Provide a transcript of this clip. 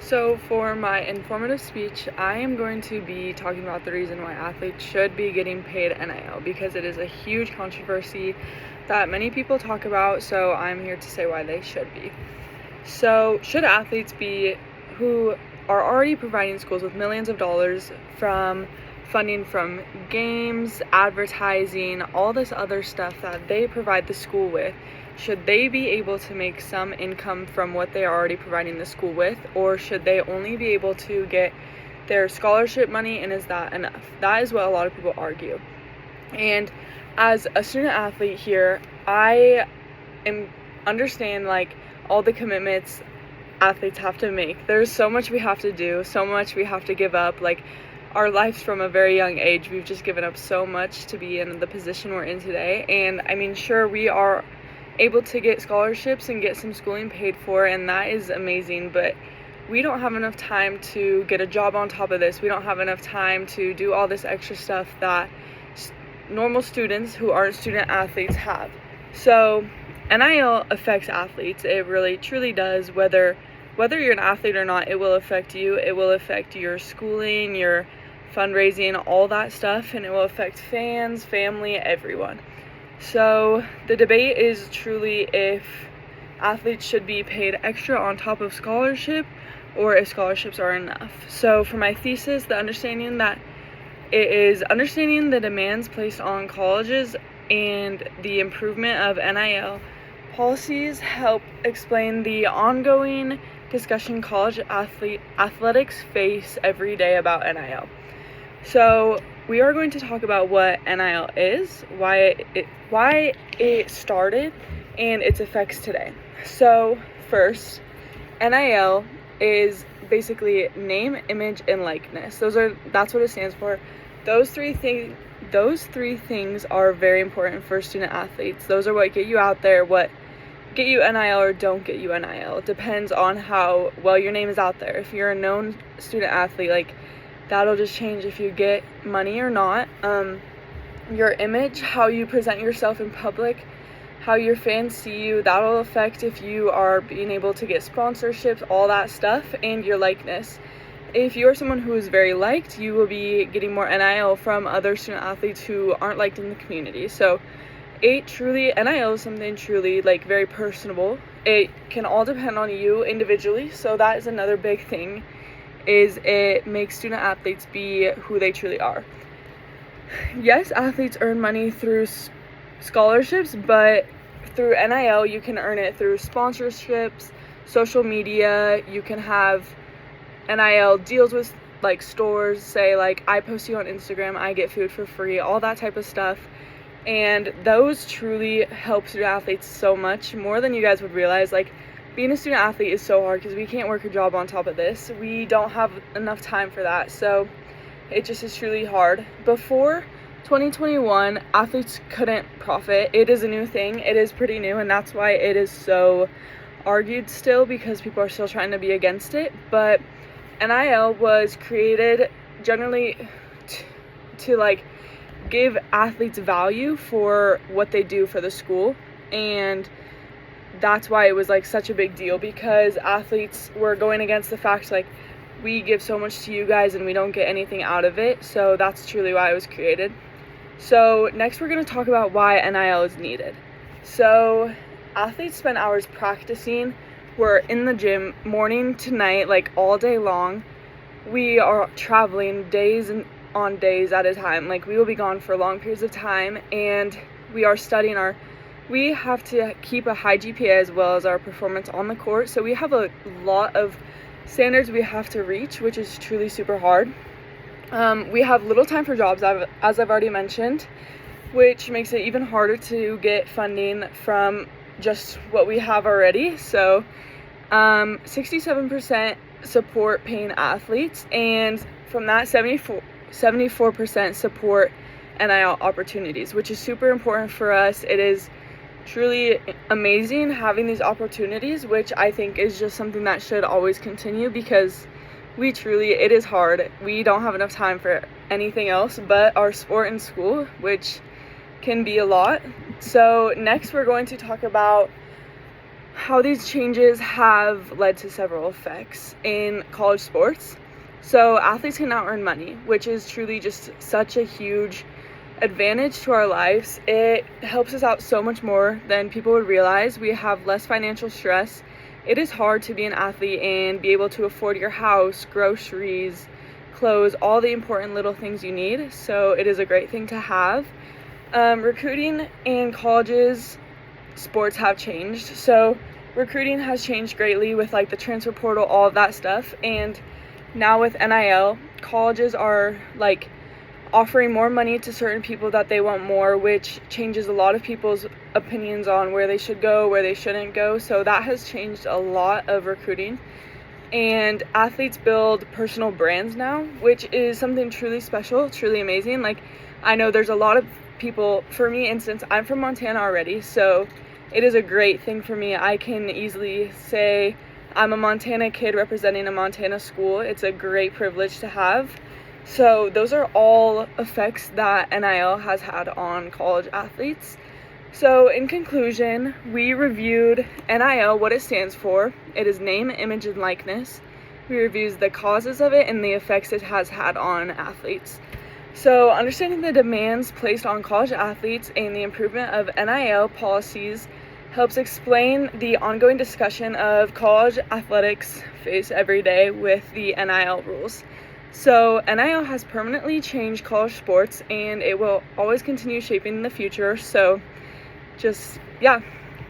So for my informative speech, I am going to be talking about the reason why athletes should be getting paid NIL because it is a huge controversy that many people talk about, so I'm here to say why they should be. So should athletes be who are already providing schools with millions of dollars from funding from games, advertising, all this other stuff that they provide the school with, should they be able to make some income from what they are already providing the school with, or should they only be able to get their scholarship money, and is that enough? That is what a lot of people argue. And as a student athlete here, I understand all the commitments athletes have to make. There's so much we have to do, so much we have to give up. Our lives from a very young age, we've just given up so much to be in the position we're in today. And sure, we are able to get scholarships and get some schooling paid for, and that is amazing, but we don't have enough time to get a job on top of this. We don't have enough time to do all this extra stuff that normal students who aren't student athletes have. So NIL affects athletes. It really truly does. Whether you're an athlete or not, it will affect you. It will affect your schooling, your fundraising, all that stuff, and it will affect fans, family, everyone. So the debate is truly if athletes should be paid extra on top of scholarship or if scholarships are enough. So for my thesis, the understanding that it is understanding the demands placed on colleges and the improvement of NIL policies help explain the ongoing discussion college athletics face every day about NIL. So we are going to talk about what NIL is, why it started, and its effects today. So first, NIL is basically name, image, and likeness. That's what it stands for. Those three things are very important for student athletes. Those are what get you out there, what get you NIL or don't get you NIL. It depends on how well your name is out there. If you're a known student athlete, that'll just change if you get money or not. Your image, how you present yourself in public, how your fans see you, that'll affect if you are being able to get sponsorships, all that stuff, and your likeness. If you're someone who is very liked, you will be getting more NIL from other student athletes who aren't liked in the community. So NIL is something truly very personable. It can all depend on you individually, so that is another big thing, is it makes student athletes be who they truly are. Yes, athletes earn money through scholarships, but through NIL you can earn it through sponsorships, social media. You can have NIL deals with stores, say I post you on Instagram, I get food for free, all that type of stuff. And those truly help student athletes so much, more than you guys would realize. Being a student athlete is so hard because we can't work a job on top of this. We don't have enough time for that, so it just is truly hard. Before 2021, athletes couldn't profit. It is a new thing. It is pretty new, and that's why it is so argued still, because people are still trying to be against it. But NIL was created generally to give athletes value for what they do for the school, and that's why it was such a big deal, because athletes were going against the fact we give so much to you guys and we don't get anything out of it. So that's truly why it was created. So next we're going to talk about why NIL is needed. So athletes spend hours practicing. We're in the gym morning to night, all day long. We are traveling days and on days at a time. We will be gone for long periods of time, and we are studying we have to keep a high GPA as well as our performance on the court. So we have a lot of standards we have to reach, which is truly super hard. We have little time for jobs, as I've already mentioned, which makes it even harder to get funding from just what we have already. So 67% support paying athletes, and from that 74% support NIL opportunities, which is super important for us. It is truly amazing having these opportunities, which I think is just something that should always continue, because it is hard. We don't have enough time for anything else but our sport and school, which can be a lot. So next we're going to talk about how these changes have led to several effects in college sports. So athletes can now earn money, which is truly just such a huge advantage to our lives. It helps us out so much more than people would realize. We have less financial stress. It is hard to be an athlete and be able to afford your house, groceries, clothes, all the important little things you need. So it is a great thing to have. Recruiting in colleges, sports have changed. So recruiting has changed greatly with like the transfer portal, all of that stuff. And now with NIL, colleges are like offering more money to certain people that they want more, which changes a lot of people's opinions on where they should go, where they shouldn't go. So that has changed a lot of recruiting. And athletes build personal brands now, which is something truly special, truly amazing. Like, I know there's a lot of people, for me instance, I'm from Montana already, so it is a great thing for me. I can easily say I'm a Montana kid representing a Montana school. It's a great privilege to have. So those are all effects that NIL has had on college athletes. So in conclusion, we reviewed NIL, what it stands for. It is name, image, and likeness. We reviewed the causes of it and the effects it has had on athletes. So understanding the demands placed on college athletes and the improvement of NIL policies helps explain the ongoing discussion of college athletics face every day with the NIL rules. So NIL has permanently changed college sports and it will always continue shaping in the future. So just, yeah.